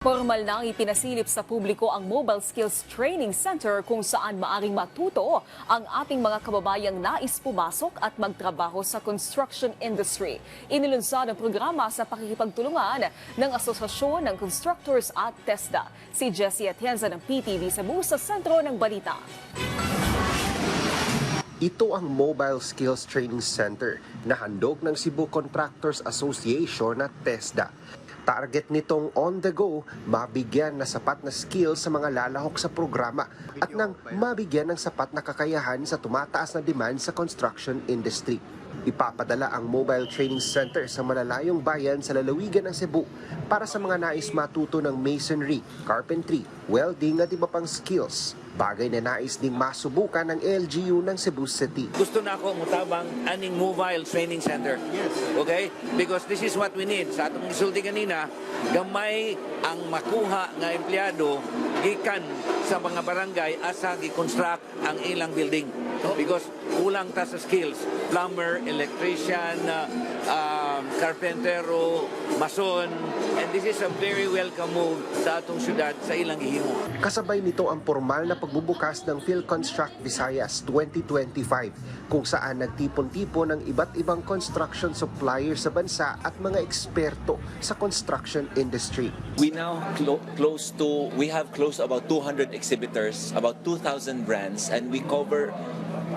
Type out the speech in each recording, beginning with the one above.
Formal nang ipinasilip sa publiko ang Mobile Skills Training Center kung saan maaring matuto ang ating mga kababayang nais pumasok at magtrabaho sa construction industry. Inilunsad ang programa sa pakikipagtulungan ng Asosasyon ng Constructors at TESDA. Si Jessie Atienza ng PTV Cebu sa sentro ng balita. Ito ang Mobile Skills Training Center na handog ng Cebu Contractors Association at TESDA. Target nitong on the go, mabigyan na sapat na skills sa mga lalahok sa programa at nang mabigyan ng sapat na kakayahan sa tumataas na demand sa construction industry. Ipapadala ang Mobile Training Center sa malalayong bayan sa lalawigan ng Cebu para sa mga nais matuto ng masonry, carpentry, welding at iba pang skills. Bagay na nais ding masubukan ng LGU ng Cebu City. Gusto na ako mutabang aning Mobile Training Center. Yes. Okay? Because this is what we need. Sa atong isulti kanina, gamay ang makuha nga empleyado gikan sa mga barangay asa gi-construct ang ilang building. Because kulang ta sa skills. Plumber, electrician, carpentero, mason, and this is a very welcome move sa atong syudad sa ilang gihimo. Kasabay nito ang formal na pagbubukas ng PhilConstruct Visayas 2025 kung saan nagtipon-tipon ng iba't ibang construction suppliers sa bansa at mga eksperto sa construction industry. We now have close to about 200 exhibitors, about 2,000 brands, and we cover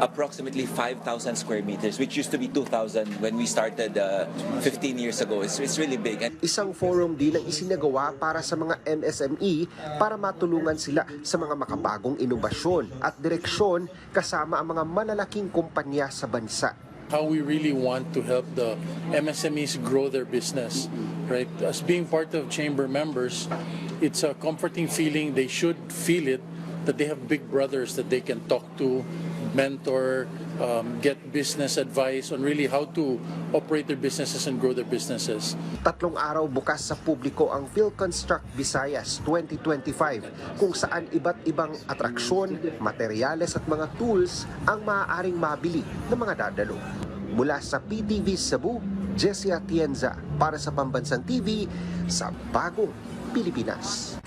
approximately 5,000 square meters, which used to be 2,000 when we started 15 years ago. It's really big. Isang forum din ang isinagawa para sa mga MSME para matulungan sila sa mga makabagong inobasyon at direksyon kasama ang mga malalaking kumpanya sa bansa. How we really want to help the MSMEs grow their business, right? As being part of chamber members, it's a comforting feeling. They should feel it, that they have big brothers that they can talk to, mentor, get business advice on really how to operate their businesses and grow their businesses. 3 araw bukas sa publiko ang PhilConstruct Visayas 2025 kung saan iba't ibang atraksyon, materyales at mga tools ang maaaring mabili ng mga dadalo. Mula sa PTV Cebu, Jessie Atienza para sa Pambansang TV sa Bagong Pilipinas.